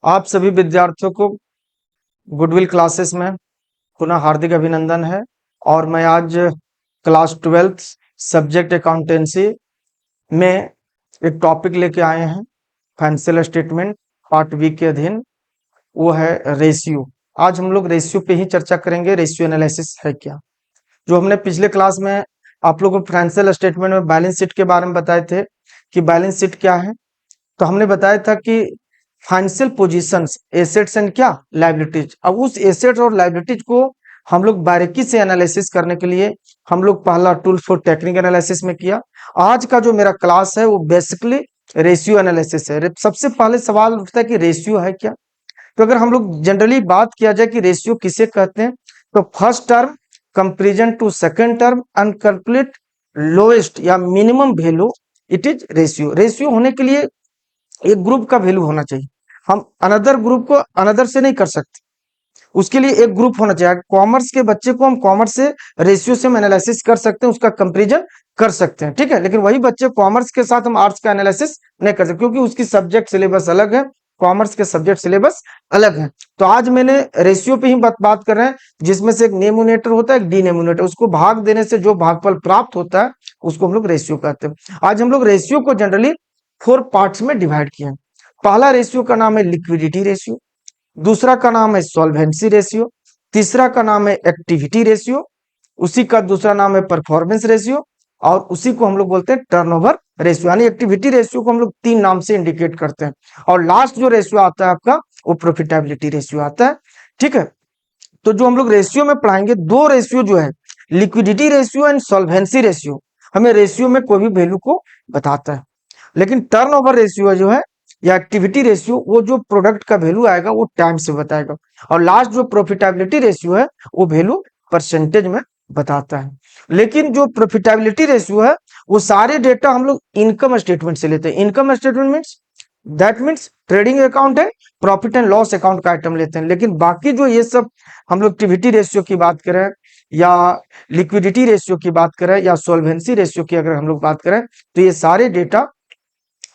आप सभी विद्यार्थियों को गुडविल क्लासेस में पुनः हार्दिक अभिनंदन है। और मैं आज क्लास 12th सब्जेक्ट अकाउंटेंसी में एक टॉपिक लेके आए हैं फाइनेंशियल स्टेटमेंट पार्ट बी के अधीन, वो है रेशियो। आज हम लोग रेशियो पे ही चर्चा करेंगे। रेशियो एनालिसिस है क्या, जो हमने पिछले क्लास में आप लोगों को फाइनेंशियल स्टेटमेंट में बैलेंस शीट के बारे में बताए थे कि बैलेंस शीट क्या है। तो हमने बताया था कि फाइनेंशियल पोजीशंस, एसेट्स एंड क्या लाइबिलिटीज। अब उस एसेट्स और लाइबिलिटीज को हम लोग बारीकी से एनालिसिस करने के लिए हम लोग पहला टूल फॉर टेक्निकल एनालिसिस में किया। आज का जो मेरा क्लास है वो बेसिकली रेशियो एनालिसिस है। सबसे पहले सवाल उठता है कि रेशियो है क्या। तो अगर हम लोग जनरली बात किया जाए कि रेशियो किसे कहते हैं, तो first term comparison to second term and calculate lowest या minimum value, it is ratio. Ratio होने के लिए एक ग्रुप का वैल्यू होना चाहिए। हम अनदर ग्रुप को अनदर से नहीं कर सकते, उसके लिए एक ग्रुप होना चाहिए। कॉमर्स के बच्चे को हम कॉमर्स से रेशियो से हम एनालिसिस कर सकते हैं, उसका कंपैरिजन कर सकते हैं, ठीक है। लेकिन वही बच्चे कॉमर्स के साथ हम आर्ट्स का एनालिसिस नहीं कर सकते, क्योंकि उसकी सब्जेक्ट सिलेबस अलग है, कॉमर्स के सब्जेक्ट सिलेबस अलग है। तो आज मैंने रेशियो पे ही बात कर रहे हैं, जिसमें से एक नेमोनेटर होता है, एक डिनोमिनेटर। उसको भाग देने से जो भागफल प्राप्त होता है उसको हम लोग रेशियो कहते हैं। आज हम लोग रेशियो को जनरली 4 पार्ट्स में डिवाइड किए हैं। पहला रेशियो का नाम है लिक्विडिटी रेशियो, दूसरा का नाम है सॉल्वेंसी रेशियो, तीसरा का नाम है एक्टिविटी रेशियो, उसी का दूसरा नाम है परफॉर्मेंस रेशियो, और उसी को हम लोग बोलते हैं टर्नओवर रेशियो। यानी एक्टिविटी रेशियो को हम लोग 3 नाम से इंडिकेट करते हैं। और लास्ट जो रेशियो आता है आपका, वो प्रॉफिटेबिलिटी रेशियो आता है, ठीक है। तो जो हम लोग रेशियो में पढ़ाएंगे, 2 रेशियो जो है, liquidity ratio and solvency ratio, हमें रेशियो में कोई भी वैल्यू को बताता है। लेकिन टर्नओवर रेशियो जो है या एक्टिविटी रेशियो, वो जो प्रोडक्ट का वैल्यू आएगा वो टाइम से बताएगा। और लास्ट जो प्रॉफिटेबिलिटी रेशियो है, वो वैल्यू परसेंटेज में बताता है। लेकिन जो प्रॉफिटेबिलिटी रेशियो है, वो सारे डेटा हम लोग इनकम स्टेटमेंट से लेते हैं। Income statement means that means trading account है, प्रॉफिट एंड लॉस अकाउंट का आइटम लेते हैं। लेकिन बाकी जो ये सब हम लोग एक्टिविटी रेशियो की बात करें, या लिक्विडिटी रेशियो की बात करें, या सॉल्वेंसी रेशियो की अगर हम लोग बात करें, तो ये सारे डेटा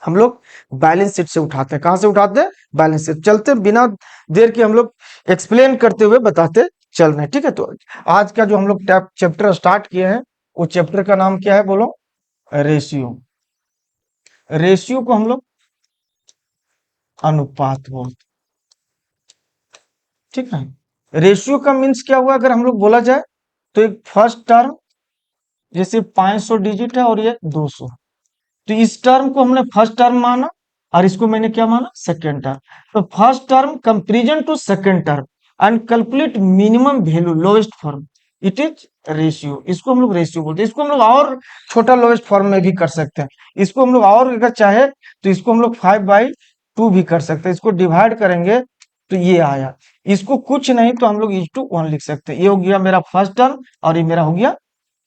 हम लोग बैलेंस शीट से उठाते हैं। कहां से उठाते हैं? Balance sheet. चलते बिना देर के हम लोग एक्सप्लेन करते हुए बताते चल रहे हैं, ठीक है। तो आज का जो हम लोग चैप्टर स्टार्ट किए हैं, वो चैप्टर का नाम क्या है बोलो? रेशियो। रेशियो को हम लोग अनुपात बोलते, ठीक है। रेशियो का मीन्स क्या हुआ अगर हम लोग बोला जाए, तो एक फर्स्ट टर्म जैसे 500 डिजिट है और ये 200, तो इस टर्म को हमने फर्स्ट टर्म माना और इसको मैंने क्या माना? Second term. तो first term comparison to second term and calculate minimum value lowest form, it is ratio. इसको हम लोग रेशियो बोलते हैं। इसको हम लोग और छोटा लोएस्ट फॉर्म में भी कर सकते हैं। इसको हम लोग और अगर चाहे तो इसको हम लोग 5/2 भी कर सकते हैं। इसको डिवाइड करेंगे तो ये आया। इसको कुछ नहीं तो हम लोग E/1 लिख सकते हैं। ये हो गया मेरा फर्स्ट टर्म और ये मेरा हो गया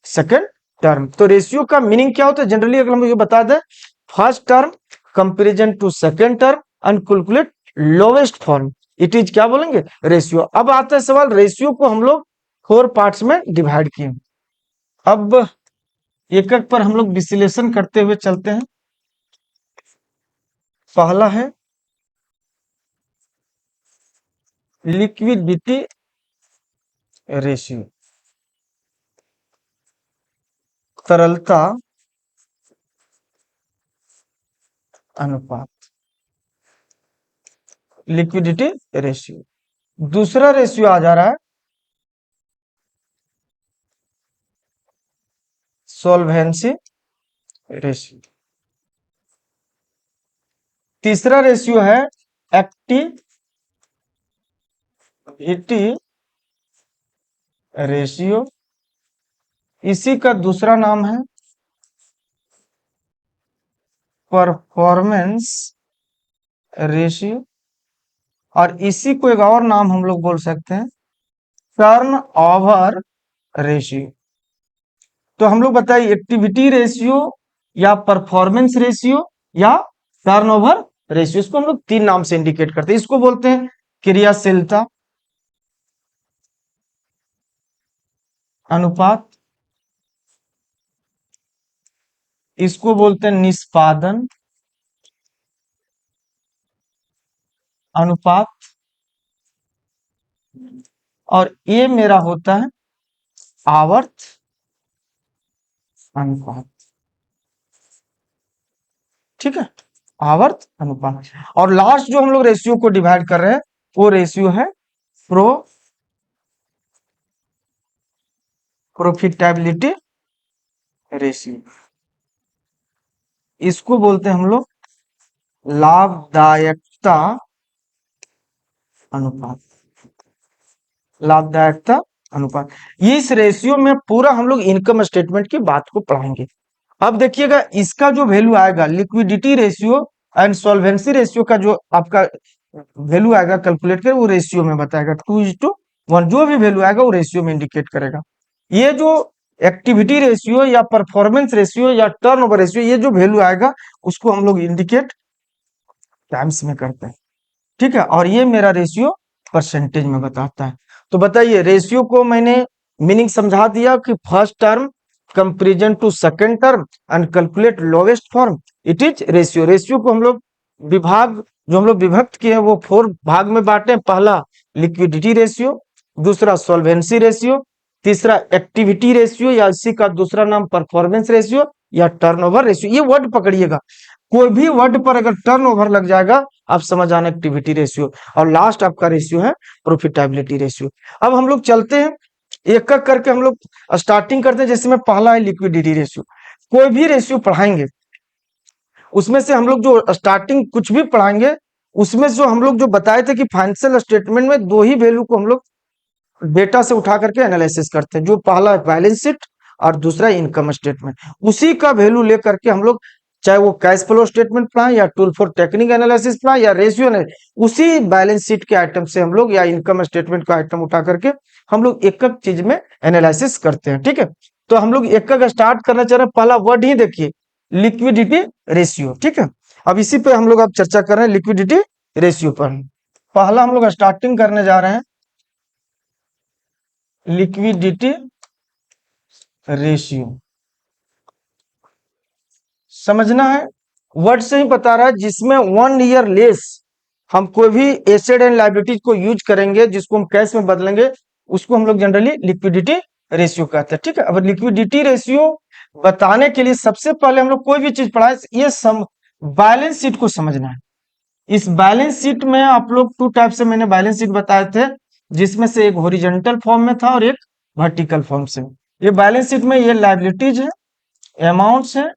सेकेंड टर्म। तो रेशियो का मीनिंग क्या होता है जनरली अगर हम ये बता दें? First term comparison to second term and calculate lowest form, it is क्या बोलेंगे? रेशियो। अब आता है सवाल, रेशियो को हम लोग 4 पार्ट्स में डिवाइड किए। अब एक एक पर हम लोग विश्लेषण करते हुए चलते हैं। पहला है लिक्विडिटी रेशियो, तरलता अनुपात, लिक्विडिटी रेशियो। दूसरा रेशियो आ जा रहा है सॉल्वेंसी रेशियो। तीसरा रेशियो है एक्टिविटी रेशियो। इसी का दूसरा नाम है परफॉर्मेंस रेशियो, और इसी को एक और नाम हम लोग बोल सकते हैं टर्न ओवर रेशियो। तो हम लोग बताइए, एक्टिविटी रेशियो या परफॉर्मेंस रेशियो या टर्नओवर रेशियो, इसको हम लोग 3 नाम से इंडिकेट करते हैं। इसको बोलते हैं क्रियाशीलता अनुपात, इसको बोलते हैं निष्पादन अनुपात, और ये मेरा होता है आवर्त अनुपात। ठीक है, आवर्त अनुपात। और लास्ट जो हम लोग रेशियो को डिवाइड कर रहे हैं वो रेशियो है प्रॉफिटेबिलिटी रेशियो। इसको बोलते हैं हम लोग लाभदायकता अनुपात। लाभदायकता अनुपात, इस रेशियो में पूरा हम लोग इनकम स्टेटमेंट की बात को पढ़ाएंगे। अब देखिएगा इसका जो वैल्यू आएगा liquidity ratio and solvency ratio का जो आपका वैल्यू आएगा कैलकुलेट कर, वो रेशियो में बताएगा 2:1। जो भी वैल्यू आएगा वो रेशियो में इंडिकेट करेगा। ये जो एक्टिविटी रेशियो या परफॉर्मेंस रेशियो या टर्नओवर रेशियो, ये जो वैल्यू आएगा उसको हम लोग इंडिकेट टाइम्स में करते हैं। ठीक है, और ये मेरा रेशियो परसेंटेज में बताता है। तो बताइए रेशियो को मैंने मीनिंग समझा दिया कि first term comparison to second term and calculate lowest form, it is ratio. Ratio को हम लोग विभाग जो हम लोग विभक्त किए हैं वो 4 भाग में बांटे। पहला लिक्विडिटी रेशियो, दूसरा सॉल्वेंसी रेशियो, तीसरा एक्टिविटी रेशियो या इसी का दूसरा नाम परफॉर्मेंस रेशियो या टर्नओवर रेशियो। ये वर्ड पकड़िएगा, कोई भी वर्ड पर अगर टर्नओवर लग जाएगा आप समझ आना एक्टिविटी रेशियो, और लास्ट आपका रेशियो है प्रॉफिटेबिलिटी रेशियो। अब हम लोग चलते हैं एक एक करके, हम लोग स्टार्टिंग करते हैं। जैसे में पहला है लिक्विडिटी रेशियो। कोई भी रेशियो पढ़ाएंगे उसमें से हम लोग जो स्टार्टिंग कुछ भी पढ़ाएंगे उसमें जो हम लोग जो बताए थे कि फाइनेंशियल स्टेटमेंट में 2 ही वैल्यू को हम लोग डेटा से उठा करके एनालिसिस करते हैं। जो पहला है बैलेंस शीट और दूसरा इनकम स्टेटमेंट। उसी का वैल्यू लेकर के हम लोग चाहे वो कैश फ्लो स्टेटमेंट पढ़ाएं या टूल फॉर टेक्निक एनालिसिस पढ़ाएं या रेशियो ने, उसी बैलेंस शीट के आइटम से हम लोग या इनकम स्टेटमेंट का आइटम उठा करके हम लोग एक एक चीज में एनालिसिस करते हैं। ठीक है, तो हम लोग एक एक स्टार्ट करना चाह रहे हैं। पहला वर्ड ही देखिए लिक्विडिटी रेशियो। ठीक है, अब इसी पे हम लोग अब चर्चा कर रहे हैं लिक्विडिटी रेशियो पर। पहला हम लोग स्टार्टिंग करने जा रहे हैं लिक्विडिटी रेशियो। समझना है, वर्ड से ही बता रहा है जिसमें 1 ईयर लेस हम कोई भी एसेट एंड लायबिलिटीज को यूज करेंगे जिसको हम कैश में बदलेंगे उसको हम लोग जनरली लिक्विडिटी रेशियो कहते हैं। ठीक है, अब लिक्विडिटी रेशियो बताने के लिए सबसे पहले हम लोग कोई भी चीज पढ़ाए ये बैलेंस शीट को समझना है। इस बैलेंस शीट में आप लोग 2 टाइप से मैंने बैलेंस शीट बताए थे, जिसमें से एक हॉरिजॉन्टल फॉर्म में था और एक वर्टिकल फॉर्म से। ये बैलेंस शीट में ये लायबिलिटीज है, अमाउंट्स है,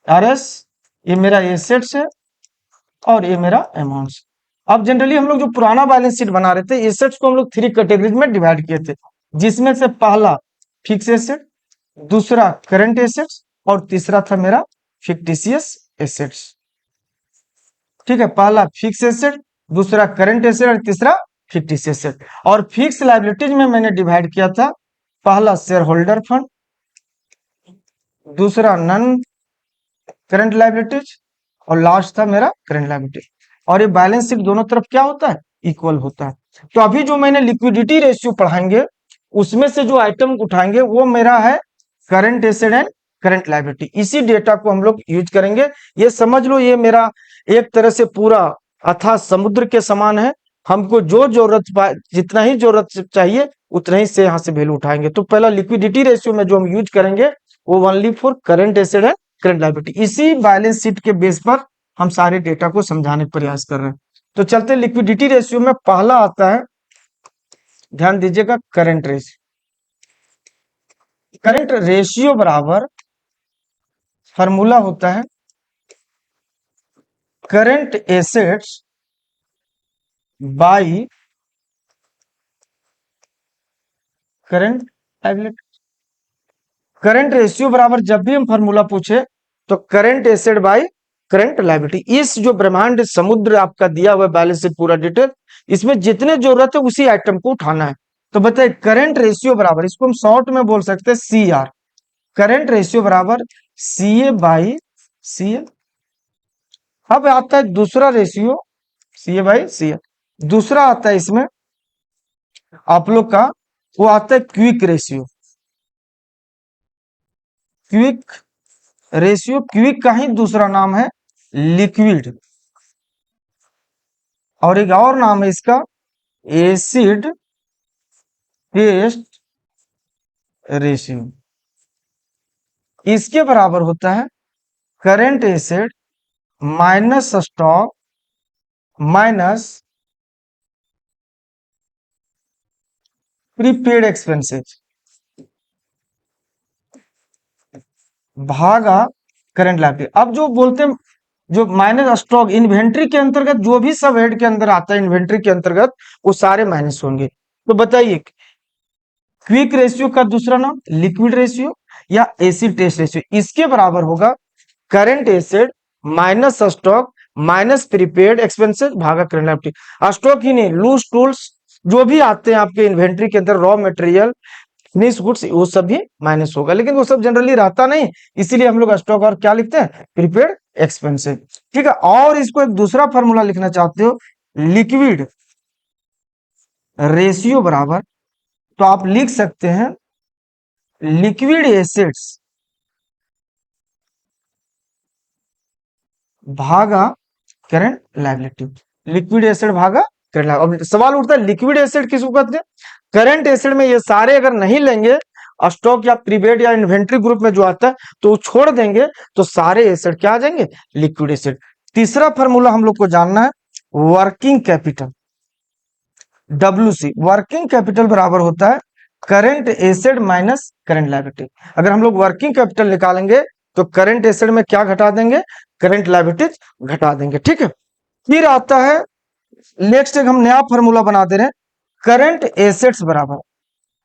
आरएस, ये मेरा एसेट्स है और ये मेरा अमाउंट्स। अब जनरली हम लोग जो पुराना बैलेंस शीट बना रहे थे एसेट्स को हम लोग 3 कैटेगरीज में डिवाइड किए थे, जिसमें से पहला फिक्स एसेट, दूसरा करंट एसेट्स और तीसरा था मेरा फिक्टिशियस एसेट्स। ठीक है, पहला फिक्स एसेट, दूसरा करंट एसेट और तीसरा फिक्टिशियस एसेट। और फिक्स लायबिलिटीज में मैंने डिवाइड किया था पहला शेयर होल्डर फंड, दूसरा नन करंट लायबिलिटीज और लास्ट था मेरा करंट लायबिलिटी। और ये बैलेंस शीट दोनों तरफ क्या होता है इक्वल होता है। तो अभी जो मैंने लिक्विडिटी रेशियो पढ़ाएंगे उसमें से जो आइटम उठाएंगे वो मेरा है current asset and current liability. इसी डेटा को हम लोग यूज करेंगे। ये समझ लो ये मेरा एक तरह से पूरा अथाह समुद्र के समान है। हमको जो जरूरत जितना ही जरूरत चाहिए उतना ही से यहाँ से वैल्यू उठाएंगे। तो पहला लिक्विडिटी रेशियो में जो हम यूज करेंगे वो ओनली फॉर करंट एसेट है करंट लायबिलिटी। इसी बैलेंस शीट के बेस पर हम सारे डेटा को समझाने का प्रयास कर रहे हैं। तो चलते लिक्विडिटी रेशियो में पहला आता है, ध्यान दीजिएगा, करंट रेशियो। करंट रेशियो बराबर फॉर्मूला होता है current assets by current liability. Current ratio बराबर जब भी हम फॉर्मूला पूछे तो current asset by current liability. इस जो ब्रह्मांड समुद्र आपका दिया हुआ बैलेंस शीट पूरा डिटेल, इसमें जितने जरूरत है उसी आइटम को उठाना है। तो बताइए करंट रेशियो बराबर, इसको हम शॉर्ट में बोल सकते हैं CR। करंट रेशियो बराबर CA बाई CL। अब आता है दूसरा रेशियो CA बाई CL। दूसरा आता है इसमें आप लोग का वो आता है quick ratio. Quick ratio, quick का ही दूसरा नाम है लिक्विड और एक और नाम है इसका एसिड टेस्ट रेशियो। इसके बराबर होता है current acid minus stock minus prepaid expenses भागा करंट लायबिलिटी। अब जो बोलते हैं जो माइनस स्टॉक इन्वेंट्री के अंतर्गत जो भी सब हेड के अंदर आता है इन्वेंट्री के अंतर्गत वो सारे माइनस होंगे। तो बताइए क्विक रेशियो का दूसरा नाम लिक्विड रेशियो या एसिड टेस्ट रेशियो, इसके बराबर होगा current acid minus stock minus prepaid expenses भागा करंट लायबिलिटी। स्टॉक ही नहीं, लूज टूल्स जो भी आते हैं आपके इन्वेंट्री के अंदर, रॉ मटेरियल फिनिश गुड्स, वो सब भी माइनस होगा, लेकिन वो सब जनरली रहता नहीं, इसीलिए हम लोग स्टॉक और क्या लिखते हैं प्रीपेड एक्सपेंसेस। ठीक है, और इसको एक दूसरा फॉर्मूला लिखना चाहते हो लिक्विड रेशियो बराबर, तो आप लिख सकते हैं लिक्विड एसिड्स भागा करंट लायबिलिटी। लिक्विड एसिड भागा करंट लायबिलिटी। अब सवाल उठता है लिक्विड एसिड किसको कहते हैं? करंट एसिड में ये सारे अगर नहीं लेंगे, स्टॉक या प्रीपेड या इन्वेंट्री ग्रुप में जो आता है तो वो छोड़ देंगे, तो सारे एसिड क्या आ जाएंगे लिक्विड एसिड। तीसरा फॉर्मूला हम लोग को जानना है working capital, WC। Working capital बराबर होता है current acid minus current liability. अगर हम लोग वर्किंग कैपिटल निकालेंगे तो करंट एसिड में क्या घटा देंगे, करंट लायबिलिटीज घटा देंगे। ठीक है, फिर आता है नेक्स्ट एक हम नया फॉर्मूला बना दे रहे हैं करंट एसेट्स बराबर,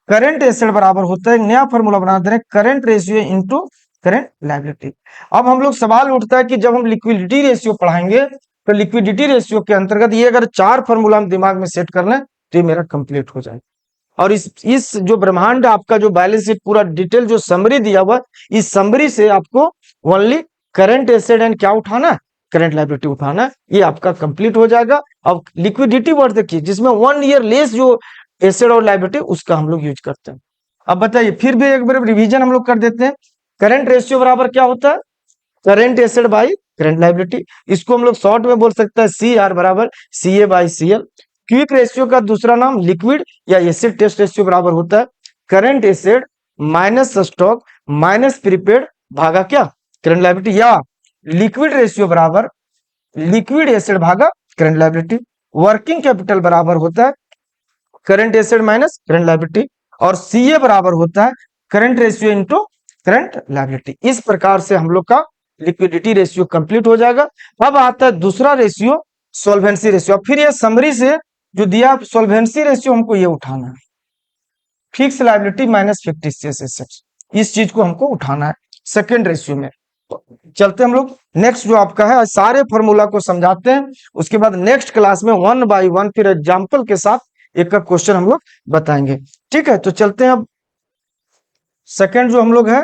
करंट एसेट बराबर होता है नया फॉर्मूला बना दे रहे हैं current ratio into current liability. अब हम लोग सवाल उठता है कि जब हम लिक्विडिटी रेशियो पढ़ाएंगे तो लिक्विडिटी रेशियो के अंतर्गत ये अगर चार फॉर्मूला हम दिमाग में सेट कर लें तो ये मेरा कंप्लीट हो जाए। और इस जो ब्रह्मांड आपका जो बैलेंस शीट पूरा डिटेल जो समरी दिया हुआ, इस समरी से आपको ओनली करंट एसेट एंड क्या उठाना है, करंट लायबिलिटी उठाना है, ये आपका कंप्लीट हो जाएगा। अब लिक्विडिटी वर्ड देखिए जिसमें 1 ईयर लेस जो एसेट और लायबिलिटी उसका हम लोग यूज करते हैं। अब बताइए फिर भी एक बार रिवीजन हम लोग कर देते हैं। करंट रेशियो बराबर क्या होता है, current asset by current liability. इसको हम लोग शॉर्ट में बोल सकते हैं CR बराबर CA by CL। Quick ratio का दूसरा नाम लिक्विड या एसिड टेस्ट रेशियो बराबर होता है current acid minus stock minus prepaid भागा क्या करंट लायबिलिटी, या लिक्विड रेशियो बराबर लिक्विड एसिड भागा करंट लायबिलिटी। वर्किंग कैपिटल बराबर होता है current acid minus current liability, और CA बराबर होता है current ratio into current liability. इस प्रकार से हम लोग का लिक्विडिटी रेशियो कंप्लीट हो जाएगा। अब आता है दूसरा रेशियो सॉल्वेंसी रेशियो। फिर ये समरी से जो दिया सॉल्वेंसी रेशियो हमको ये उठाना है, fix liability minus fictitious assets, इस चीज को हमको उठाना है सेकेंड रेशियो में। तो चलते हम लोग नेक्स्ट जो आपका है सारे फॉर्मूला को समझाते हैं, उसके बाद नेक्स्ट क्लास में 1 बाय 1 फिर एग्जाम्पल के साथ एक का क्वेश्चन हम लोग बताएंगे। ठीक है, तो चलते हैं। अब सेकेंड जो हम लोग है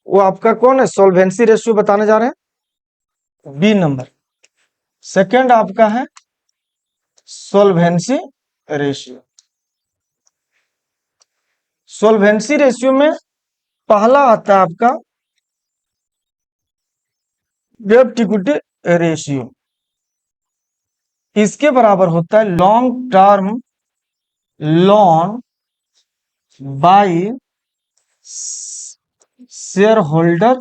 वो आपका कौन है, सॉल्वेंसी रेशियो बताने जा रहे हैं। बी नंबर सेकेंड आपका है सॉल्वेंसी रेशियो। सॉल्वेंसी रेशियो में पहला आता है आपका डेब्ट इक्विटी रेशियो। इसके बराबर होता है long term loan by share holder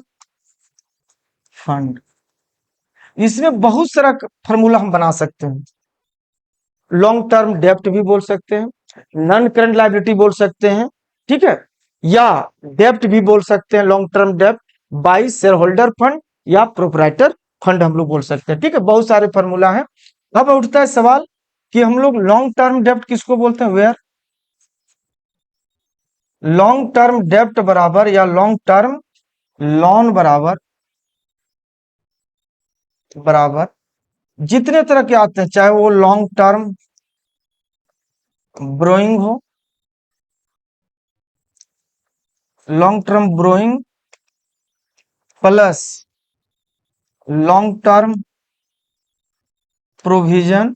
fund. इसमें बहुत सारा फॉर्मूला हम बना सकते हैं। लॉन्ग टर्म डेब्ट भी बोल सकते हैं, नॉन करंट लायबिलिटी बोल सकते हैं, ठीक है, या डेब्ट भी बोल सकते हैं लॉन्ग टर्म डेब्ट बाय शेयर होल्डर फंड या प्रोप्राइटर फंड हम लोग बोल सकते हैं। ठीक है, बहुत सारे फॉर्मूला हैं। अब उठता है सवाल कि हम लोग लॉन्ग टर्म डेब्ट किसको बोलते हैं, वेयर लॉन्ग टर्म डेब्ट बराबर या लॉन्ग टर्म लोन बराबर बराबर जितने तरह के आते हैं, चाहे वो लॉन्ग टर्म ब्रोइंग हो, long term ब्रोइंग plus long term provision,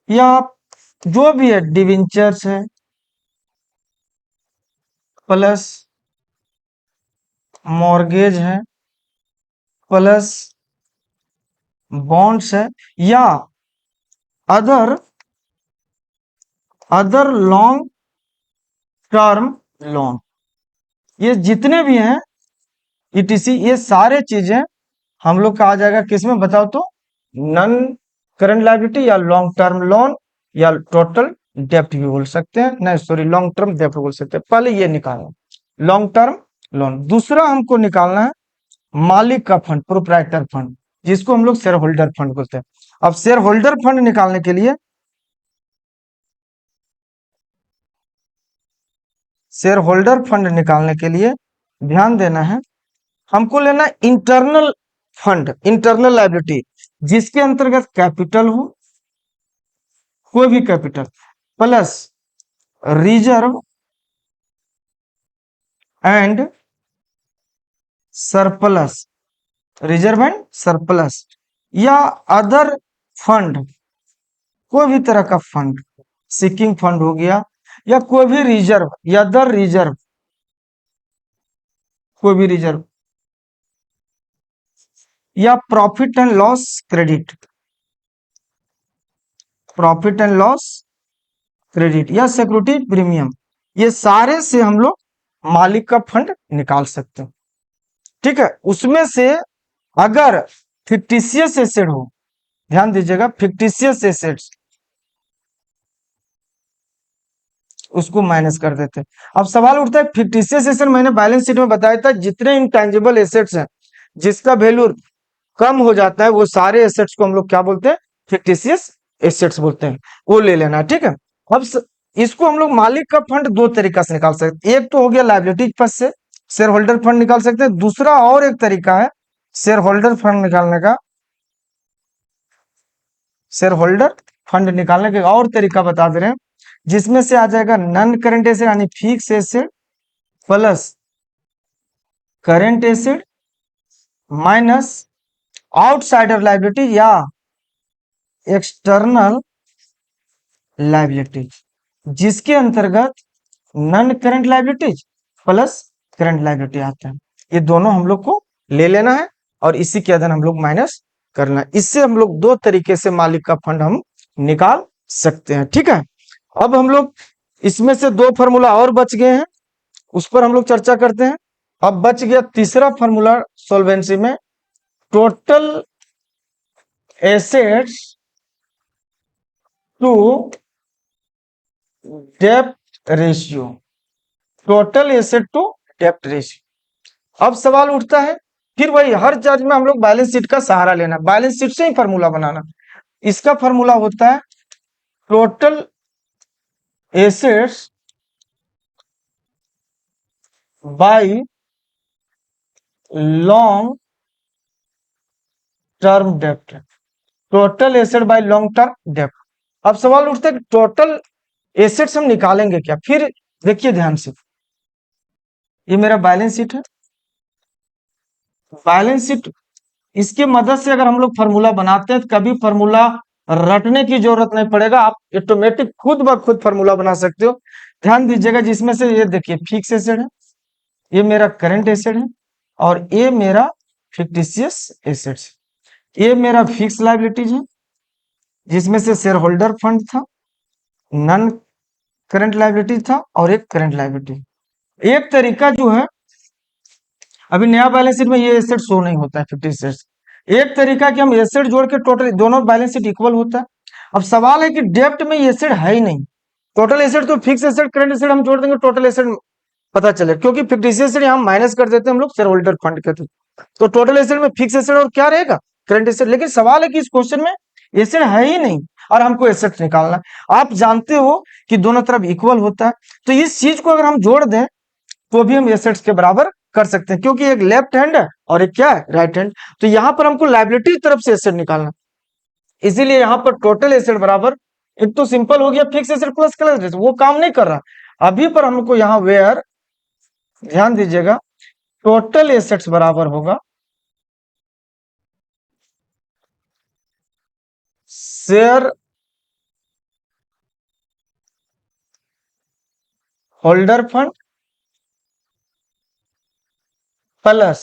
या जो भी है डिवेंचर्स है प्लस मॉर्गेज है प्लस बॉन्ड्स है, या अदर लॉन्ग टर्म लोन, ये जितने भी हैं ईटीसी, ये सारे चीजें हम लोग का आ जाएगा किसमें बताओ तो, नन करंट लायबिलिटी या लॉन्ग टर्म लोन या टोटल डेप्ट भी बोल सकते हैं, नहीं सॉरी लॉन्ग टर्म डेप्ट बोल सकते हैं। पहले ये निकालना लॉन्ग टर्म लोन। दूसरा हमको निकालना है मालिक का फंड, प्रोप्राइटर फंड, जिसको हम लोग शेयर होल्डर फंड बोलते हैं। अब शेयर होल्डर फंड निकालने के लिए, शेयर होल्डर फंड निकालने के लिए ध्यान देना है, हमको लेना इंटरनल फंड, इंटरनल लायबिलिटी, जिसके अंतर्गत कैपिटल हो, कोई भी capital, plus reserve and surplus, reserve and surplus, या अदर फंड, कोई भी तरह का फंड, सीकिंग फंड हो गया, या कोई भी रिजर्व या अदर रिजर्व, कोई भी रिजर्व, या profit and loss credit, profit and loss credit, या सिक्योरिटी प्रीमियम, ये सारे से हम लोग मालिक का फंड निकाल सकते हैं। ठीक है, उसमें से अगर फिक्टिशियस एसेट हो, ध्यान दीजिएगा फिक्टिशियस एसेट्स, उसको माइनस कर देते हैं। अब सवाल उठता है फिक्टिशियस एसेट, मैंने बैलेंस शीट में बताया था जितने इंटेंजिबल एसेट्स हैं जिसका वैल्यू कम हो जाता है वो सारे एसेट्स को हम लोग क्या बोलते हैं, फिक्टिशियस एसेट्स बोलते हैं, वो ले लेना। ठीक है, अब इसको हम लोग मालिक का फंड दो तरीका से निकाल सकते हैं। एक तो हो गया लायबिलिटी पद से शेयर होल्डर फंड निकाल सकते हैं, दूसरा और एक तरीका है शेयर होल्डर फंड निकालने का, शेयर होल्डर फंड निकालने का और तरीका बता दे रहे हैं, जिसमें से आ जाएगा नन करेंट एसेट यानी fix asset plus current asset minus outsider liability या एक्सटर्नल लायबिलिटी, जिसके अंतर्गत non current liabilities plus current liability आता है। ये दोनों हम लोग को ले लेना है और इसी के अधीन हम लोग माइनस करना है। इससे हम लोग दो तरीके से मालिक का फंड हम निकाल सकते हैं। ठीक है, अब हम लोग इसमें से दो फार्मूला और बच गए हैं, उस पर हम लोग चर्चा करते हैं। अब बच गया तीसरा फार्मूला सॉल्वेंसी में, total assets to dept ratio, total asset to dept ratio. अब सवाल उठता है फिर वही हर चार्ज में हम लोग बैलेंस शीट का सहारा लेना, बैलेंस शीट से ही फार्मूला बनाना। इसका फार्मूला होता है total assets by long term डेप्ट, total asset by long term डेप्ट। अब सवाल उठता है टोटल एसेट्स हम निकालेंगे क्या। फिर देखिए ध्यान से, ये मेरा बैलेंस शीट है, बैलेंस शीट इसकी मदद से अगर हम लोग फार्मूला बनाते हैं तो कभी फार्मूला रटने की जरूरत नहीं पड़ेगा, आप ऑटोमेटिक खुद ब खुद फार्मूला बना सकते हो। ध्यान दीजिएगा, जिसमें से ये देखिए फिक्स एसेट है, ये मेरा करंट एसेट है, और ये मेरा फिक्टिशियस एसेट्स, ये मेरा फिक्स लायबिलिटीज है जिसमें से शेयर होल्डर फंड था, नन करंट लायबिलिटी था, और एक करंट लायबिलिटी। एक तरीका जो है, अभी नया बैलेंस शीट में ये एसेट शो नहीं होता है 50 एसेट्स, एक तरीका कि हम एसेट जोड़ के टोटल दोनों बैलेंस शीट इक्वल होता है। अब सवाल है कि डेप्ट में ये एसेट है ही नहीं, टोटल एसेट तो फिक्स एसेट करंट एसेट हम जोड़ देंगे टोटल एसेट पता चले, क्योंकि फिक्टिशियस एसेट हम माइनस कर देते हैं हम लोग शेयर होल्डर फंड के थ्रू, तो टोटल एसेट में फिक्स एसेट और क्या रहेगा, करंट एसेट। लेकिन सवाल है कि इस क्वेश्चन में एसेट है ही नहीं और हमको एसेट निकालना है। आप जानते हो कि दोनों तरफ इक्वल होता है, तो इस चीज को अगर हम जोड़ दें तो भी हम एसेट्स के बराबर कर सकते हैं, क्योंकि एक लेफ्ट हैंड है और एक क्या है, राइट हैंड। तो यहां पर हमको लायबिलिटी तरफ से एसेट निकालना, इसीलिए यहां पर टोटल एसेट बराबर, एक तो सिंपल हो गया fix asset plus current asset, वो काम नहीं कर रहा अभी, पर हमको यहां वेयर, ध्यान दीजिएगा, टोटल एसेट्स बराबर होगा share holder fund plus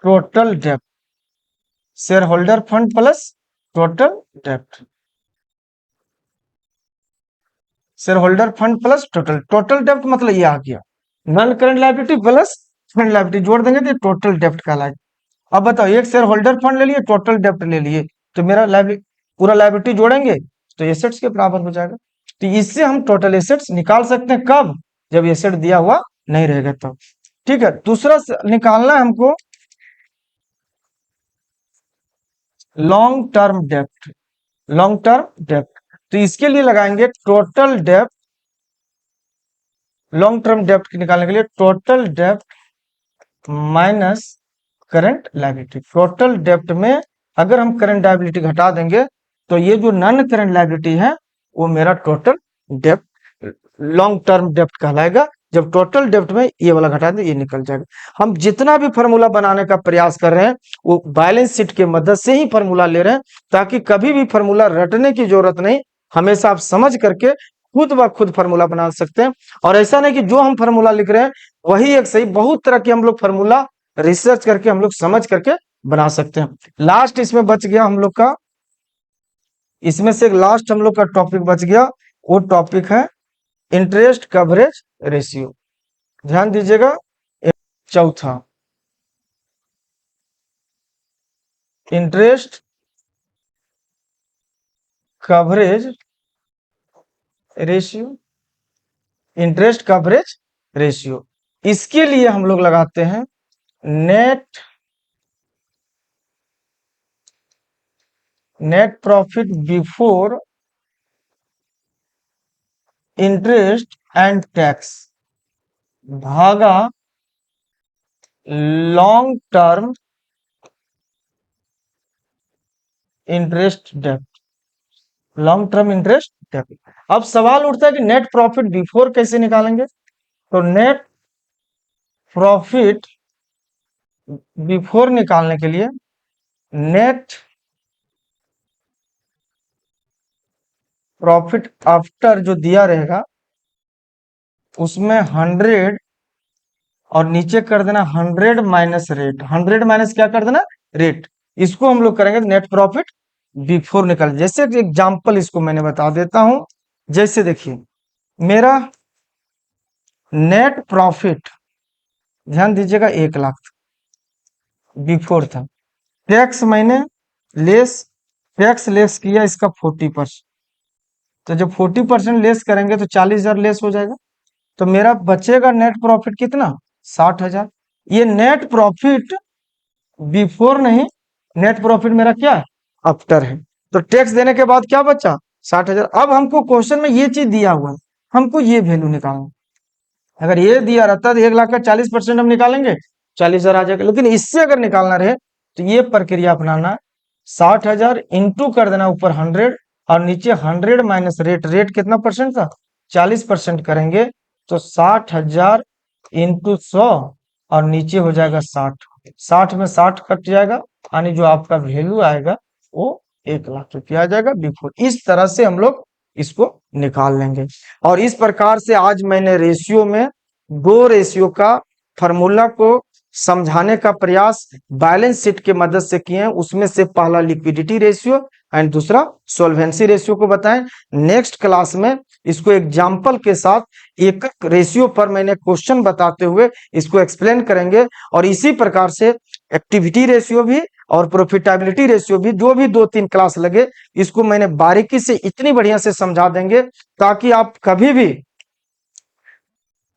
total डेप्ट, share holder fund plus total डेप्ट, share holder fund plus total डेप्ट मतलब ये आ गया non current liability plus current liability जोड़ देंगे तो टोटल डेप्ट कहलाएगा। अब बताओ एक शेयर होल्डर फंड ले लिए, टोटल डेप्ट ले लिए, तो मेरा लायबिलिटी पूरा लायबिलिटी जोड़ेंगे तो एसेट्स के बराबर हो जाएगा। तो इससे हम टोटल एसेट्स निकाल सकते हैं, कब? जब एसेट दिया हुआ नहीं रहेगा तब। ठीक है, दूसरा निकालना है हमको लॉन्ग टर्म डेप्ट, लॉन्ग टर्म डेप्ट। तो इसके लिए लगाएंगे टोटल डेप्ट, लॉन्ग टर्म डेप्ट निकालने के लिए टोटल डेप्ट माइनस करंट लायबिलिटी। टोटल डेप्ट में अगर हम करंट लायबिलिटी घटा देंगे तो ये जो नॉन करंट लायबिलिटी है वो मेरा टोटल डेप्ट लॉन्ग टर्म डेप्ट कहलाएगा। जब टोटल डेप्ट में ये वाला घटा दें ये निकल जाएगा। हम जितना भी फॉर्मूला बनाने का प्रयास कर रहे हैं वो बैलेंस शीट के मदद से ही फॉर्मूला ले रहे हैं, ताकि कभी भी फॉर्मूला रटने की जरूरत नहीं, हमेशा आप समझ करके खुद ब खुद फॉर्मूला बना सकते हैं। और ऐसा नहीं कि जो हम फॉर्मूला लिख रहे हैं वही एक सही, बहुत तरह के हम लोग फॉर्मूला रिसर्च करके हम लोग समझ करके बना सकते हैं। लास्ट इसमें बच गया हम लोग का, इसमें से एक लास्ट हम लोग का टॉपिक बच गया, वो टॉपिक है इंटरेस्ट कवरेज रेशियो। ध्यान दीजिएगा, चौथा interest coverage ratio, interest coverage ratio. इसके लिए हम लोग लगाते हैं net profit before interest and tax भागा लॉन्ग टर्म इंटरेस्ट डेप्ट, लॉन्ग टर्म इंटरेस्ट डेप्ट। अब सवाल उठता है कि नेट प्रॉफिट बिफोर कैसे निकालेंगे? तो नेट प्रॉफिट बिफोर निकालने के लिए नेट प्रॉफिट आफ्टर जो दिया रहेगा उसमें 100 और नीचे कर देना 100 माइनस रेट, 100 माइनस क्या कर देना? रेट। इसको हम लोग करेंगे नेट प्रॉफिट बिफोर निकाल। जैसे एग्जांपल इसको मैंने बता देता हूं, जैसे देखिए मेरा नेट प्रॉफिट, ध्यान दीजिएगा 1 लाख बिफोर था, टैक्स मैंने टैक्स लेस किया इसका 40%, तो जब 40% लेस करेंगे तो 40,000 लेस हो जाएगा, तो मेरा बचेगा नेट प्रॉफिट कितना? 60,000। ये नेट प्रॉफिट बिफोर नहीं, नेट प्रॉफिट मेरा क्या है? आफ्टर है। तो टैक्स देने के बाद क्या बचा? 60,000। अब हमको क्वेश्चन में ये चीज दिया हुआ है, हमको ये वैल्यू निकालना। अगर ये दिया रहता तो 1 लाख का 40% हम निकालेंगे, 40,000 आ जाएगा। लेकिन इससे अगर निकालना रहे तो ये प्रक्रिया अपनाना, 60,000 इंटू कर देना ऊपर 100 और नीचे 100 माइनस रेट, रेट कितना परसेंट था? 40% करेंगे तो 60,000 इंटू 100 और नीचे हो जाएगा 60, 60 में 60 कट जाएगा, यानी जो आपका वैल्यू आएगा वो 1 लाख रुपया आ जाएगा बिफोर। इस तरह से हम लोग इसको निकाल लेंगे। और इस प्रकार से आज मैंने रेशियो में 2 रेशियो का फॉर्मूला को समझाने का प्रयास बैलेंस शीट के मदद से किए हैं। उसमें से पहला लिक्विडिटी रेशियो एंड दूसरा सोल्वेंसी रेशियो को बताएं। नेक्स्ट क्लास में इसको एग्जाम्पल के साथ एक एक रेशियो पर मैंने क्वेश्चन बताते हुए इसको एक्सप्लेन करेंगे। और इसी प्रकार से एक्टिविटी रेशियो भी और प्रॉफिटेबिलिटी रेशियो भी, जो भी 2-3 क्लास लगे, इसको मैंने बारीकी से इतनी बढ़िया से समझा देंगे ताकि आप कभी भी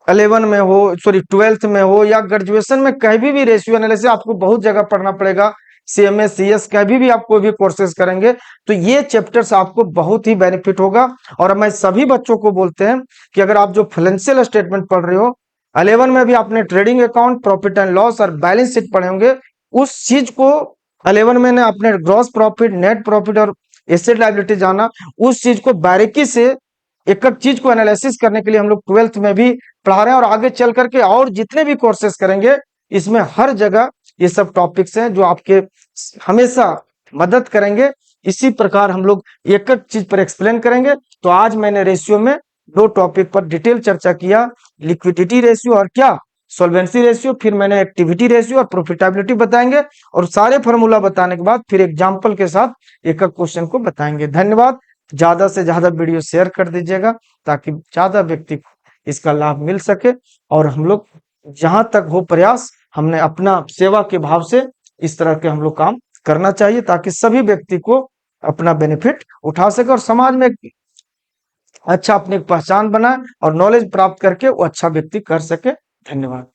11 में हो, सॉरी 12th में हो या ग्रेजुएशन में कहीं भी रेशियो एनालिसिस आपको बहुत जगह पढ़ना पड़ेगा, CMA CS कभी भी आप कोई भी कोर्सेज करेंगे तो ये चैप्टर्स आपको बहुत ही बेनिफिट होगा। और मैं सभी बच्चों को बोलते हैं कि अगर आप जो फाइनेंशियल स्टेटमेंट पढ़ रहे हो, 11 में भी आपने trading account, profit and loss और बैलेंस शीट पढ़े होंगे, उस चीज को 11 में आपने ग्रॉस प्रॉफिट, नेट प्रॉफिट और एसेट लायबिलिटी जाना, उस चीज को बारीकी से एक एक चीज को एनालिसिस करने के लिए हम लोग 12th में भी पढ़ा रहे हैं। और आगे चल करके और जितने भी कोर्सेज करेंगे इसमें हर जगह ये सब टॉपिक्स हैं जो आपके हमेशा मदद करेंगे। इसी प्रकार हम लोग एक एक चीज पर एक्सप्लेन करेंगे। तो आज मैंने रेशियो में 2 टॉपिक पर डिटेल चर्चा किया, लिक्विडिटी रेशियो और क्या, सॉल्वेंसी रेशियो, फिर मैंने एक्टिविटी रेशियो और प्रॉफिटेबिलिटी बताएंगे, और सारे फॉर्मूला बताने के बाद फिर एग्जाम्पल के साथ एक एक क्वेश्चन को बताएंगे। धन्यवाद। ज्यादा से ज्यादा वीडियो शेयर कर दीजिएगा ताकि ज्यादा व्यक्ति को इसका लाभ मिल सके, और हम लोग जहां तक हो प्रयास, हमने अपना सेवा के भाव से इस तरह के हम लोग काम करना चाहिए ताकि सभी व्यक्ति को अपना बेनिफिट उठा सके और समाज में अच्छा अपनी पहचान बनाए और नॉलेज प्राप्त करके वो अच्छा व्यक्ति कर सके। धन्यवाद।